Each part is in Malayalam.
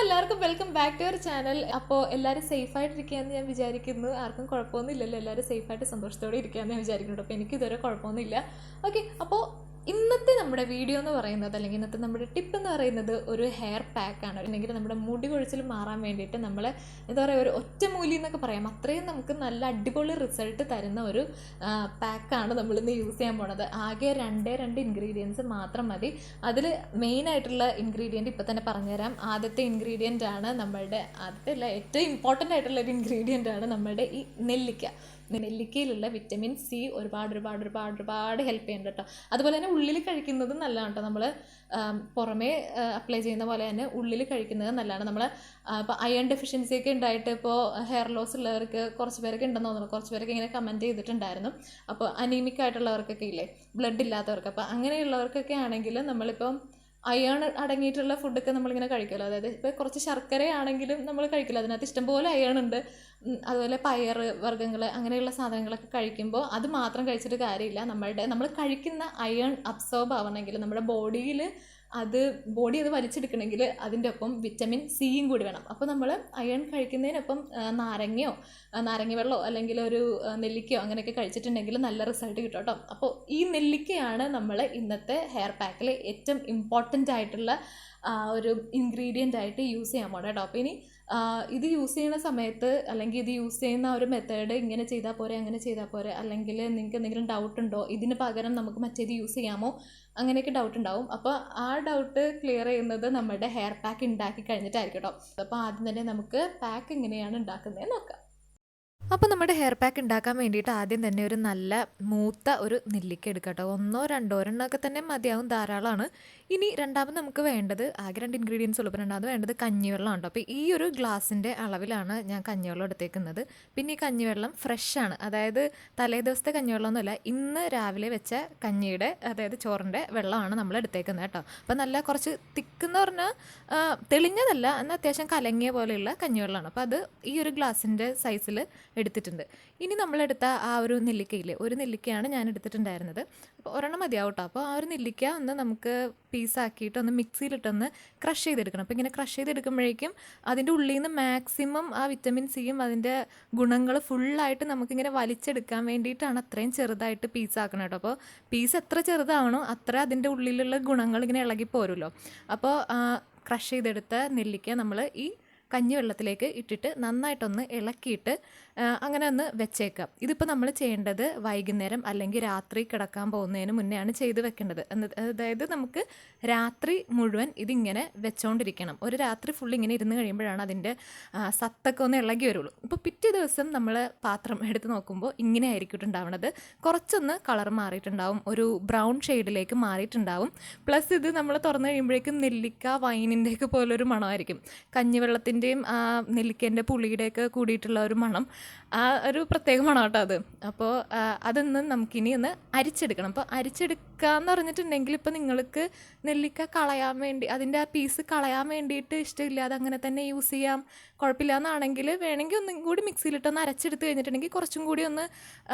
എല്ലാവർക്കും welcome back to our channel. അപ്പോൾ എല്ലാവരും സേഫായിട്ടിരിക്കുകയെന്ന് ഞാൻ വിചാരിക്കുന്നു. ആർക്കും കുഴപ്പമൊന്നുമില്ലല്ലോ, എല്ലാവരും സേഫായിട്ട് സന്തോഷത്തോടെ ഇരിക്കുകയെന്ന് ഞാൻ വിചാരിക്കുന്നുണ്ട്. അപ്പോൾ എനിക്കിതുവരെ കുഴപ്പമൊന്നുമില്ല. ഓക്കെ, അപ്പോൾ ഇന്നത്തെ നമ്മുടെ വീഡിയോ എന്ന് പറയുന്നത്, അല്ലെങ്കിൽ ഇന്നത്തെ നമ്മുടെ ടിപ്പ് എന്ന് പറയുന്നത് ഒരു ഹെയർ പാക്കാണ്. അല്ലെങ്കിൽ നമ്മുടെ മുടി കൊഴിച്ചിൽ മാറാൻ വേണ്ടിയിട്ട് നമ്മൾ എന്താ പറയുക, ഒരു ഒറ്റമൂലി എന്നൊക്കെ പറയാം, അത്രയും നമുക്ക് നല്ല അടിപൊളി റിസൾട്ട് തരുന്ന ഒരു പാക്കാണ് നമ്മളിന്ന് യൂസ് ചെയ്യാൻ പോണത്. ആകെ രണ്ട് ഇൻഗ്രീഡിയൻസ് മാത്രം മതി. അതിൽ മെയിനായിട്ടുള്ള ഇൻഗ്രീഡിയൻറ്റ് ഇപ്പോൾ തന്നെ പറഞ്ഞുതരാം. ആദ്യത്തെ ഇൻഗ്രീഡിയൻ്റ് ആണ് നമ്മളുടെ, ആദ്യത്തെ അല്ല, ഏറ്റവും ഇമ്പോർട്ടൻ്റ് ആയിട്ടുള്ള ഒരു ഇൻഗ്രീഡിയൻ്റ് ആണ് നമ്മളുടെ ഈ നെല്ലിക്ക. നെല്ലിക്കയിലുള്ള വിറ്റമിൻ സി ഒരുപാട് ഹെൽപ്പ് ചെയ്യുന്നുണ്ട് കേട്ടോ. അതുപോലെ തന്നെ ഉള്ളിൽ കഴിക്കുന്നത് നല്ലതാണ് കേട്ടോ. നമ്മൾ പുറമേ അപ്ലൈ ചെയ്യുന്ന പോലെ തന്നെ ഉള്ളിൽ കഴിക്കുന്നത് നല്ലതാണ്. നമ്മൾ ഇപ്പോൾ അയൺ ഡെഫിഷ്യൻസി ഒക്കെ ഉണ്ടായിട്ട് ഇപ്പോൾ ഹെയർ ലോസ് ഉള്ളവർക്ക് കുറച്ച് പേരൊക്കെ ഉണ്ടെന്ന് തോന്നുന്നു, കുറച്ച് പേരൊക്കെ ഇങ്ങനെ കമൻറ്റ് ചെയ്തിട്ടുണ്ടായിരുന്നു. അപ്പോൾ അനീമിക് ആയിട്ടുള്ളവർക്കൊക്കെ ഇല്ലേ, ബ്ലഡ് ഇല്ലാത്തവർക്ക്, അപ്പോൾ അങ്ങനെയുള്ളവർക്കൊക്കെ ആണെങ്കിൽ നമ്മളിപ്പോൾ അയൺ അടങ്ങിയിട്ടുള്ള ഫുഡൊക്കെ നമ്മളിങ്ങനെ കഴിക്കുമല്ലോ. അതായത് ഇപ്പോൾ കുറച്ച് ശർക്കരയാണെങ്കിലും നമ്മൾ കഴിക്കില്ല, അതിനകത്ത് ഇഷ്ടംപോലെ അയൺ ഉണ്ട്. അതുപോലെ പയർ വർഗ്ഗങ്ങൾ അങ്ങനെയുള്ള സാധനങ്ങളൊക്കെ കഴിക്കുമ്പോൾ അത് മാത്രം കഴിച്ചിട്ട് കാര്യമില്ല. നമ്മൾ കഴിക്കുന്ന അയൺ അബ്സോർബ് ആവണമെങ്കിൽ നമ്മുടെ ബോഡിയിൽ ബോഡി അത് വലിച്ചെടുക്കണമെങ്കിൽ അതിൻ്റെ ഒപ്പം വിറ്റമിൻ സിയും കൂടി വേണം. അപ്പോൾ നമ്മൾ അയൺ കഴിക്കുന്നതിനൊപ്പം നാരങ്ങ വെള്ളമോ അല്ലെങ്കിൽ ഒരു നെല്ലിക്കയോ അങ്ങനെയൊക്കെ കഴിച്ചിട്ടുണ്ടെങ്കിൽ നല്ല റിസൾട്ട് കിട്ടും കേട്ടോ. അപ്പോൾ ഈ നെല്ലിക്കയാണ് നമ്മൾ ഇന്നത്തെ ഹെയർ പാക്കിൽ ഏറ്റവും ഇമ്പോർട്ടൻ്റ് ആയിട്ടുള്ള ഒരു ഇൻഗ്രീഡിയൻ്റ് ആയിട്ട് യൂസ് ചെയ്യാൻ പോകണം കേട്ടോ. അപ്പോൾ ഇനി ഇത് യൂസ് ചെയ്യുന്ന സമയത്ത്, അല്ലെങ്കിൽ ഇത് യൂസ് ചെയ്യുന്ന ഒരു മെത്തേഡ് ഇങ്ങനെ ചെയ്താൽ പോരെ അങ്ങനെ ചെയ്താൽ പോരെ, അല്ലെങ്കിൽ നിങ്ങൾക്ക് എന്തെങ്കിലും ഡൗട്ട് ഉണ്ടോ, ഇതിന് പകരം നമുക്ക് മറ്റേത് യൂസ് ചെയ്യാമോ, അങ്ങനെയൊക്കെ ഡൗട്ട് ഉണ്ടാവും. അപ്പോൾ ആ ഡൗട്ട് ക്ലിയർ ചെയ്യുന്നത് നമ്മുടെ ഹെയർ പാക്ക് ഉണ്ടാക്കി കഴിഞ്ഞിട്ടായിരിക്കും കേട്ടോ. അപ്പോൾ ആദ്യം തന്നെ നമുക്ക് പാക്ക് എങ്ങനെയാണ് ഉണ്ടാക്കുന്നത് നോക്കാം. അപ്പോൾ നമ്മുടെ ഹെയർ പാക്ക് ഉണ്ടാക്കാൻ വേണ്ടിയിട്ട് ആദ്യം തന്നെ ഒരു നല്ല മൂത്ത ഒരു നെല്ലിക്ക എടുക്കുക കേട്ടോ. 1-2 തന്നെ മതിയാവും, ധാരാളമാണ്. ഇനി രണ്ടാമത് നമുക്ക് വേണ്ടത്, ആകെ 2 ഇൻഗ്രീഡിയൻസ് ഉള്ളൂ. അപ്പോൾ രണ്ടാമത് വേണ്ടത് കഞ്ഞിവെള്ളമാണ് കേട്ടോ. അപ്പോൾ ഈ ഒരു ഗ്ലാസിൻ്റെ അളവിലാണ് ഞാൻ കഞ്ഞിവെള്ളം എടുത്തേക്കുന്നത്. പിന്നെ ഈ കഞ്ഞിവെള്ളം ഫ്രഷാണ്, അതായത് തലേ ദിവസത്തെ കഞ്ഞിവെള്ളമൊന്നുമല്ല, ഇന്ന് രാവിലെ വെച്ച കഞ്ഞിയുടെ, അതായത് ചോറിൻ്റെ വെള്ളമാണ് നമ്മൾ എടുത്തേക്കുന്നത് കേട്ടോ. അപ്പോൾ നല്ല കുറച്ച് തിക്കെന്ന് പറഞ്ഞാൽ തെളിഞ്ഞതല്ല, എന്നാൽ അത്യാവശ്യം കലങ്ങിയ പോലെയുള്ള കഞ്ഞിവെള്ളമാണ്. അപ്പോൾ അത് ഈ ഒരു ഗ്ലാസിൻ്റെ സൈസിൽ എടുത്തിട്ടുണ്ട്. ഇനി നമ്മളെടുത്ത ആ ഒരു നെല്ലിക്കയില്ലേ, ഒരു നെല്ലിക്കയാണ് ഞാൻ എടുത്തിട്ടുണ്ടായിരുന്നത്. അപ്പോൾ ഒരെണ്ണം മതിയാവും കേട്ടോ. അപ്പോൾ ആ ഒരു നെല്ലിക്ക ഒന്ന് നമുക്ക് പീസാക്കിയിട്ട് ഒന്ന് മിക്സിയിലിട്ടൊന്ന് ക്രഷ് ചെയ്തെടുക്കണം. അപ്പോൾ ഇങ്ങനെ ക്രഷ് ചെയ്തെടുക്കുമ്പോഴേക്കും അതിൻ്റെ ഉള്ളിൽ നിന്ന് മാക്സിമം ആ വിറ്റമിൻ സിയും അതിൻ്റെ ഗുണങ്ങൾ ഫുള്ളായിട്ട് നമുക്കിങ്ങനെ വലിച്ചെടുക്കാൻ വേണ്ടിയിട്ടാണ് അത്രയും ചെറുതായിട്ട് പീസാക്കണം കേട്ടോ. അപ്പോൾ പീസ് എത്ര ചെറുതാണോ അത്ര അതിൻ്റെ ഉള്ളിലുള്ള ഗുണങ്ങൾ ഇങ്ങനെ ഇളകിപ്പോരുമല്ലോ. അപ്പോൾ ക്രഷ് ചെയ്തെടുത്ത നെല്ലിക്ക നമ്മൾ ഈ കഞ്ഞിവെള്ളത്തിലേക്ക് ഇട്ടിട്ട് നന്നായിട്ടൊന്ന് ഇളക്കിയിട്ട് അങ്ങനെ ഒന്ന് വെച്ചേക്കാം. ഇതിപ്പോൾ നമ്മൾ ചെയ്യേണ്ടത് വൈകുന്നേരം അല്ലെങ്കിൽ രാത്രി കിടക്കാൻ പോകുന്നതിന് മുന്നെയാണ് ചെയ്ത് വെക്കേണ്ടത്. അതായത് നമുക്ക് രാത്രി മുഴുവൻ ഇതിങ്ങനെ വെച്ചുകൊണ്ടിരിക്കണം. ഒരു രാത്രി ഫുൾ ഇങ്ങനെ ഇരുന്ന് കഴിയുമ്പോഴാണ് അതിൻ്റെ സത്തൊക്കെ ഒന്ന് ഇളകി വരുള്ളൂ. ഇപ്പോൾ പിറ്റേ ദിവസം നമ്മൾ പാത്രം എടുത്ത് നോക്കുമ്പോൾ ഇങ്ങനെ ആയിരിക്കും ഉണ്ടാവുന്നത്. കുറച്ചൊന്ന് കളർ മാറിയിട്ടുണ്ടാവും, ഒരു ബ്രൗൺ ഷെയ്ഡിലേക്ക് മാറിയിട്ടുണ്ടാവും. പ്ലസ് ഇത് നമ്മൾ തുറന്നു കഴിയുമ്പോഴേക്കും നെല്ലിക്ക വൈനിൻ്റെയൊക്കെ പോലൊരു മണമായിരിക്കും. കഞ്ഞിവെള്ളത്തിൻ്റെയും ആ നെല്ലിക്കേൻ്റെ പുളിയുടെയൊക്കെ കൂടിയിട്ടുള്ള ഒരു മണം, ആ ഒരു പ്രത്യേക മണം കേട്ടോ അത്. അപ്പോൾ അതൊന്ന് നമുക്കിനി ഒന്ന് അരിച്ചെടുക്കണം. അപ്പോൾ അരിച്ചെടുക്കാമെന്ന് പറഞ്ഞിട്ടുണ്ടെങ്കിൽ ഇപ്പോൾ നിങ്ങൾക്ക് നെല്ലിക്ക കളയാൻ വേണ്ടി, അതിൻ്റെ ആ പീസ് കളയാൻ വേണ്ടിയിട്ട് ഇഷ്ടമില്ല, അതങ്ങനെ തന്നെ യൂസ് ചെയ്യാം, കുഴപ്പമില്ല എന്നാണെങ്കിൽ വേണമെങ്കിൽ ഒന്നും കൂടി മിക്സിയിലിട്ടൊന്ന് അരച്ചെടുത്ത് കഴിഞ്ഞിട്ടുണ്ടെങ്കിൽ കുറച്ചും കൂടി ഒന്ന്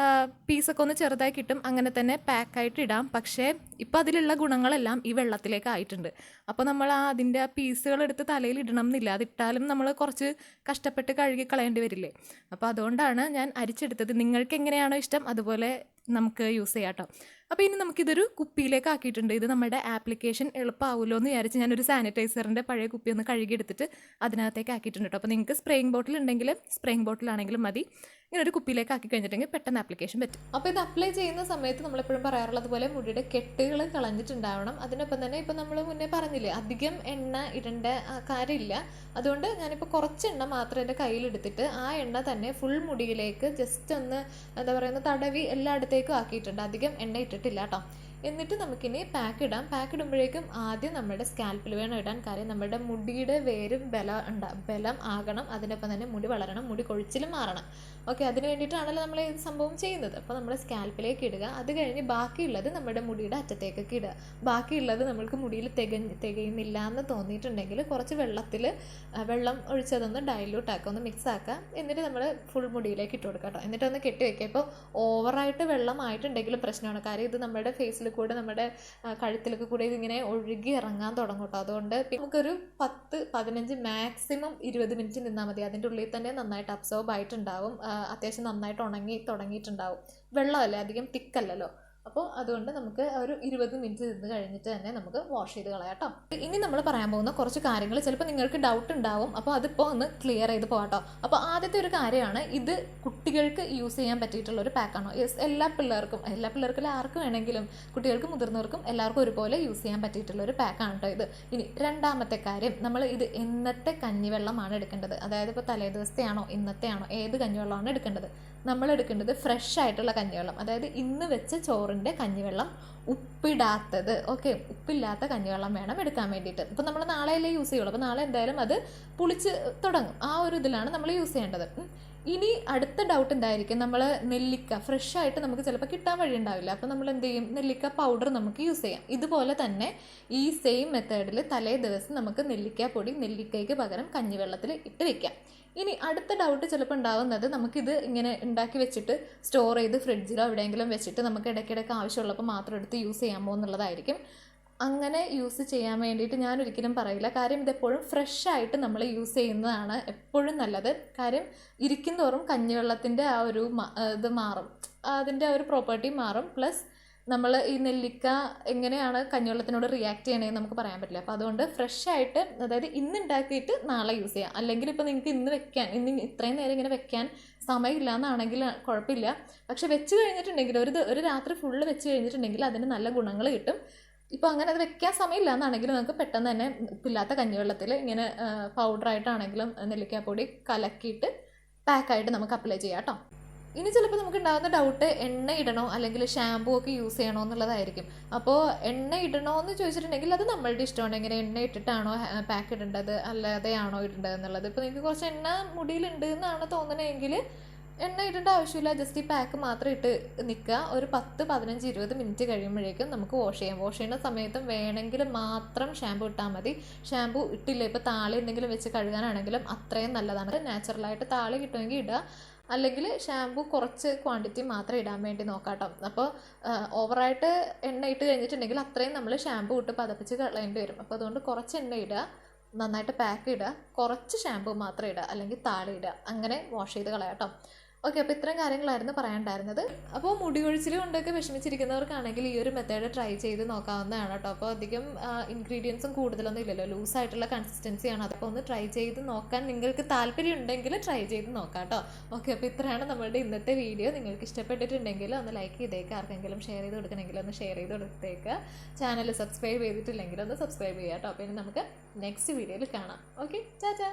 പീസൊക്കെ ഒന്ന് ചെറുതായി കിട്ടും, അങ്ങനെ തന്നെ പാക്കായിട്ട് ഇടാം. പക്ഷേ ഇപ്പോൾ അതിലുള്ള ഗുണങ്ങളെല്ലാം ഈ വെള്ളത്തിലേക്ക് ആയിട്ടുണ്ട്. അപ്പോൾ നമ്മൾ അതിൻ്റെ ആ പീസുകൾ എടുത്ത് തലയിൽ ഇടണം എന്നില്ല, അതിട്ടാലും നമ്മൾ കുറച്ച് കഷ്ടപ്പെട്ട് കഴുകി കളയേണ്ടി വരില്ലേ. അപ്പോൾ അതുകൊണ്ടാണ് ഞാൻ അരിച്ചെടുത്തത്. നിങ്ങൾക്ക് എങ്ങനെയാണോ ഇഷ്ടം അതുപോലെ നമുക്ക് യൂസ് ചെയ്യാം കേട്ടോ. അപ്പോൾ ഇനി നമുക്കിതൊരു കുപ്പിയിലേക്ക് ആക്കിയിട്ടുണ്ട്. ഇത് നമ്മുടെ ആപ്ലിക്കേഷൻ എളുപ്പമാവുമല്ലോ എന്ന് വിചാരിച്ച് ഞാനൊരു സാനിറ്റൈസറിൻ്റെ പഴയ കുപ്പി ഒന്ന് കഴുകിയെടുത്തിട്ട് അതിനകത്തേക്ക് ആക്കിയിട്ടുണ്ട് കേട്ടോ. അപ്പോൾ നിങ്ങൾക്ക് സ്പ്രേയിങ് ബോട്ടിൽ ഉണ്ടെങ്കിൽ സ്പ്രേയിങ് ബോട്ടിലാണെങ്കിലും മതി. ഇങ്ങനെ ഒരു കുപ്പിയിലേക്ക് ആക്കി കഴിഞ്ഞിട്ടുണ്ടെങ്കിൽ പെട്ടെന്ന് ആപ്ലിക്കേഷൻ പറ്റും. അപ്പോൾ ഇത് അപ്ലൈ ചെയ്യുന്ന സമയത്ത് നമ്മളെപ്പോഴും പറയാറുള്ളത് പോലെ മുടിയുടെ കെട്ടുകൾ കളഞ്ഞിട്ടുണ്ടാവണം. അതിനൊപ്പം തന്നെ ഇപ്പോൾ നമ്മൾ മുന്നേ പറഞ്ഞില്ലേ, അധികം എണ്ണ ഇടേണ്ട കാര്യമില്ല. അതുകൊണ്ട് ഞാനിപ്പോൾ കുറച്ച് എണ്ണ മാത്രം എൻ്റെ കയ്യിലെടുത്തിട്ട് ആ എണ്ണ തന്നെ ഫുൾ മുടിയിലേക്ക് ജസ്റ്റ് ഒന്ന് എന്താ പറയുക, തടവി എല്ലായിടത്തേക്കും ആക്കിയിട്ടുണ്ട്. അധികം എണ്ണ ഇട്ടിട്ടില്ല കേട്ടോ. എന്നിട്ട് നമുക്കിനി പാക്ക് ഇടാം. പാക്ക് ഇടുമ്പോഴേക്കും ആദ്യം നമ്മുടെ സ്കാൽപ്പിൽ വേണം ഇടാൻ. കാര്യം നമ്മുടെ മുടിയുടെ വേരും ബലം ആകണം, അതിനൊപ്പം തന്നെ മുടി വളരണം, മുടി കൊഴിച്ചിലും മാറണം. ഓക്കെ, അതിന് വേണ്ടിയിട്ടാണല്ലോ നമ്മൾ ഈ സംഭവം ചെയ്യുന്നത്. അപ്പോൾ നമ്മൾ സ്കാൽപ്പിലേക്ക് ഇടുക. അത് കഴിഞ്ഞ് ബാക്കിയുള്ളത് നമ്മുടെ മുടിയുടെ അറ്റത്തേക്കൊക്കെ ഇടുക. ബാക്കിയുള്ളത് നമ്മൾക്ക് മുടിയിൽ തികയുന്നില്ല എന്ന് തോന്നിയിട്ടുണ്ടെങ്കിൽ കുറച്ച് വെള്ളം ഒഴിച്ചതൊന്ന് ഡൈല്യൂട്ട് ആക്കുക, ഒന്ന് മിക്സ് ആക്കുക. എന്നിട്ട് നമ്മൾ ഫുൾ മുടിയിലേക്ക് ഇട്ട് കൊടുക്കുക കേട്ടോ. എന്നിട്ടൊന്ന് കെട്ടി വയ്ക്കുക. ഇപ്പോൾ ഓവറായിട്ട് വെള്ളം ആയിട്ടുണ്ടെങ്കിലും പ്രശ്നമാണ്. കാര്യം ഇത് നമ്മുടെ ഫേസിൽ കൂടെ നമ്മുടെ കഴുത്തിലൊക്കെ കൂടെ ഇതിങ്ങനെ ഒഴുകി ഇറങ്ങാൻ തുടങ്ങും കേട്ടോ. അതുകൊണ്ട് നമുക്കൊരു 10-15 മാക്സിമം 20 മിനിറ്റ് നിന്നാൽ മതി. അതിൻ്റെ ഉള്ളിൽ തന്നെ നന്നായിട്ട് അബ്സോർബ് ആയിട്ടുണ്ടാവും, അത്യാവശ്യം നന്നായിട്ട് ഉണങ്ങി തുടങ്ങിയിട്ടുണ്ടാവും. വെള്ളമല്ലേ, അധികം തിക്കല്ലല്ലോ. അപ്പോൾ അതുകൊണ്ട് നമുക്ക് ഒരു 20 മിനിറ്റ് നിന്ന് കഴിഞ്ഞിട്ട് തന്നെ നമുക്ക് വാഷ് ചെയ്ത് കളയാം കേട്ടോ. ഇനി നമ്മൾ പറയാൻ പോകുന്ന കുറച്ച് കാര്യങ്ങൾ ചിലപ്പോൾ നിങ്ങൾക്ക് ഡൗട്ട് ഉണ്ടാവും, അപ്പോൾ അതിപ്പോൾ ഒന്ന് ക്ലിയർ ചെയ്ത് പോകാം കേട്ടോ. അപ്പോൾ ആദ്യത്തെ ഒരു കാര്യമാണ്, ഇത് കുട്ടികൾക്ക് യൂസ് ചെയ്യാൻ പറ്റിയിട്ടുള്ള ഒരു പാക്കാണോ? യെസ്, എല്ലാ പിള്ളേർക്കും ആർക്ക് വേണമെങ്കിലും, കുട്ടികൾക്കും മുതിർന്നവർക്കും എല്ലാവർക്കും ഒരുപോലെ യൂസ് ചെയ്യാൻ പറ്റിയിട്ടുള്ള ഒരു പാക്കാണ് കേട്ടോ ഇത്. ഇനി രണ്ടാമത്തെ കാര്യം, നമ്മൾ ഇത് എന്നത്തെ കഞ്ഞിവെള്ളമാണ് എടുക്കേണ്ടത്. അതായത് ഇപ്പോൾ തലേ ദിവസത്തെയാണോ ഇന്നത്തെയാണോ ഏത് കഞ്ഞിവെള്ളമാണ് എടുക്കേണ്ടത്? നമ്മൾ എടുക്കേണ്ടത് ഫ്രഷ് ആയിട്ടുള്ള കഞ്ഞിവെള്ളം, അതായത് ഇന്ന് വെച്ച ചോറിൻ്റെ കഞ്ഞിവെള്ളം, ഉപ്പിടാത്തത്. ഓക്കെ, ഉപ്പില്ലാത്ത കഞ്ഞിവെള്ളം വേണം എടുക്കാൻ വേണ്ടിയിട്ട്. ഇപ്പോൾ നമ്മൾ നാളെയല്ലേ യൂസ് ചെയ്യുള്ളൂ, അപ്പോൾ നാളെ എന്തായാലും അത് പുളിച്ച് തുടങ്ങും. ആ ഒരു ഇതിലാണ് നമ്മൾ യൂസ് ചെയ്യേണ്ടത്. ഇനി അടുത്ത ഡൗട്ട് എന്തായിരിക്കും, നമ്മൾ നെല്ലിക്ക ഫ്രഷ് ആയിട്ട് നമുക്ക് ചിലപ്പോൾ കിട്ടാൻ വഴി ഉണ്ടാവില്ല, അപ്പോൾ നമ്മൾ എന്ത് ചെയ്യും, നെല്ലിക്ക പൗഡർ നമുക്ക് യൂസ് ചെയ്യാം. ഇതുപോലെ തന്നെ ഈ സെയിം മെത്തേഡിൽ തലേ ദിവസം നമുക്ക് നെല്ലിക്ക പൊടി നെല്ലിക്കയ്ക്ക് പകരം കഞ്ഞിവെള്ളത്തിൽ ഇട്ട് വെക്കാം. ഇനി അടുത്ത ഡൗട്ട് ചിലപ്പോൾ ഉണ്ടാകുന്നത്, നമുക്കിത് ഇങ്ങനെ ഉണ്ടാക്കി വെച്ചിട്ട് സ്റ്റോർ ചെയ്ത് ഫ്രിഡ്ജിലോ എവിടെയെങ്കിലും വെച്ചിട്ട് നമുക്ക് ഇടയ്ക്കിടയ്ക്ക് ആവശ്യമുള്ളപ്പോൾ മാത്രം എടുത്ത് യൂസ് ചെയ്യാമോ എന്നുള്ളതായിരിക്കും. അങ്ങനെ യൂസ് ചെയ്യാൻ വേണ്ടിയിട്ട് ഞാൻ ഒരിക്കലും പറയില്ല. കാര്യം ഇതെപ്പോഴും ഫ്രഷ് ആയിട്ട് നമ്മൾ യൂസ് ചെയ്യുന്നതാണ് എപ്പോഴും നല്ലത്. കാര്യം ഇരിക്കുന്തോറും കഞ്ഞിവെള്ളത്തിൻ്റെ ആ ഒരു ഇത് മാറും, അതിൻ്റെ ആ ഒരു പ്രോപ്പർട്ടി മാറും. പ്ലസ് നമ്മൾ ഈ നെല്ലിക്ക എങ്ങനെയാണ് കഞ്ഞിവെള്ളത്തിനോട് റിയാക്ട് ചെയ്യണമെന്ന് നമുക്ക് പറയാൻ പറ്റില്ല. അപ്പോൾ അതുകൊണ്ട് ഫ്രഷ് ആയിട്ട്, അതായത് ഇന്ന് ഉണ്ടാക്കിയിട്ട് നാളെ യൂസ് ചെയ്യാം. അല്ലെങ്കിൽ ഇപ്പോൾ നിങ്ങൾക്ക് ഇന്ന് ഇത്രയും നേരം ഇങ്ങനെ വെക്കാൻ സമയമില്ല എന്നാണെങ്കിൽ കുഴപ്പമില്ല. പക്ഷെ വെച്ച് കഴിഞ്ഞിട്ടുണ്ടെങ്കിൽ ഒരു രാത്രി ഫുള്ള് വെച്ച് കഴിഞ്ഞിട്ടുണ്ടെങ്കിൽ അതിന് നല്ല ഗുണങ്ങൾ കിട്ടും. ഇപ്പോൾ അങ്ങനെ അത് വെക്കാൻ സമയമില്ല എന്നാണെങ്കിൽ നമുക്ക് പെട്ടെന്ന് തന്നെ ഉപ്പില്ലാത്ത കഞ്ഞിവെള്ളത്തിൽ ഇങ്ങനെ പൗഡറായിട്ടാണെങ്കിലും നെല്ലിക്കാപ്പൊടി കലക്കിയിട്ട് പാക്കായിട്ട് നമുക്ക് അപ്ലൈ ചെയ്യാം കേട്ടോ. ഇനി ചിലപ്പോൾ നമുക്ക് ഉണ്ടാകുന്ന ഡൗട്ട്, എണ്ണ ഇടണോ അല്ലെങ്കിൽ ഷാമ്പൂ ഒക്കെ യൂസ് ചെയ്യണോ എന്നുള്ളതായിരിക്കും. അപ്പോൾ എണ്ണ ഇടണോ എന്ന് ചോദിച്ചിട്ടുണ്ടെങ്കിൽ അത് നമ്മളുടെ ഇഷ്ടമാണ്. എങ്ങനെ എണ്ണ ഇട്ടിട്ടാണോ പാക്ക് ഇടേണ്ടത് അല്ലാതെയാണോ ഇടേണ്ടത് എന്നുള്ളത്. ഇപ്പോൾ നിങ്ങൾക്ക് കുറച്ച് എണ്ണ മുടിയിലുണ്ട് എന്നാണ് തോന്നണമെങ്കിൽ എണ്ണ ഇടേണ്ട ആവശ്യമില്ല, ജസ്റ്റ് ഈ പാക്ക് മാത്രം ഇട്ട് നിൽക്കുക. ഒരു 10-15-20 മിനിറ്റ് കഴിയുമ്പോഴേക്കും നമുക്ക് വാഷ് ചെയ്യാം. വാഷ് ചെയ്യുന്ന സമയത്തും വേണമെങ്കിൽ മാത്രം ഷാമ്പൂ ഇട്ടാൽ മതി. ഷാമ്പൂ ഇട്ടില്ല, ഇപ്പോൾ താളി എന്തെങ്കിലും വെച്ച് കഴുകാനാണെങ്കിലും അത്രയും നല്ലതാണ്. നാച്ചുറലായിട്ട് താളി കിട്ടുമെങ്കിൽ ഇടുക, അല്ലെങ്കിൽ ഷാമ്പൂ കുറച്ച് ക്വാണ്ടിറ്റി മാത്രം ഇടാൻ വേണ്ടി നോക്കാം കേട്ടോ. അപ്പോൾ ഓവറായിട്ട് എണ്ണ ഇട്ട് കഴിഞ്ഞിട്ടുണ്ടെങ്കിൽ അത്രയും നമ്മൾ ഷാമ്പൂ ഇട്ട് പതപ്പിച്ച് കളയേണ്ടി വരും. അപ്പോൾ അതുകൊണ്ട് കുറച്ച് എണ്ണ ഇടുക, നന്നായിട്ട് പാക്ക് ഇടുക, കുറച്ച് ഷാമ്പൂ മാത്രം ഇടുക, അല്ലെങ്കിൽ താളി ഇടുക, അങ്ങനെ വാഷ് ചെയ്ത് കളയാം കേട്ടോ. ഓക്കെ, അപ്പോൾ ഇത്രയും കാര്യങ്ങളായിരുന്നു പറയാനുണ്ടായിരുന്നത്. അപ്പോൾ മുടി കൊഴിച്ചിൽ കൊണ്ടൊക്കെ വിഷമിച്ചിരിക്കുന്നവർക്കാണെങ്കിൽ ഈ ഒരു മെത്തേഡ് ട്രൈ ചെയ്ത് നോക്കാവുന്നതാണ് കേട്ടോ. അപ്പോൾ അധികം ഇൻഗ്രീഡിയൻസും കൂടുതലൊന്നും ഇല്ലല്ലോ, ലൂസായിട്ടുള്ള കൺസിസ്റ്റൻസിയാണ്. അപ്പോൾ ഒന്ന് ട്രൈ ചെയ്ത് നോക്കാൻ നിങ്ങൾക്ക് താല്പര്യം ഉണ്ടെങ്കിൽ ട്രൈ ചെയ്ത് നോക്കാം കേട്ടോ. ഓക്കെ, അപ്പോൾ ഇത്രയാണ് നമ്മളുടെ ഇന്നത്തെ വീഡിയോ. നിങ്ങൾക്ക് ഇഷ്ടപ്പെട്ടിട്ടുണ്ടെങ്കിൽ ഒന്ന് ലൈക്ക് ചെയ്തേക്കുക, ആർക്കെങ്കിലും ഷെയർ ചെയ്ത് കൊടുക്കണമെങ്കിൽ ഒന്ന് ഷെയർ ചെയ്ത് കൊടുത്തേക്കുക. ചാനൽ സബ്സ്ക്രൈബ് ചെയ്തിട്ടില്ലെങ്കിൽ ഒന്ന് സബ്സ്ക്രൈബ് ചെയ്യാം കേട്ടോ. അപ്പോൾ ഇനി നമുക്ക് നെക്സ്റ്റ് വീഡിയോയിൽ കാണാം. ഓക്കെ, ചാ.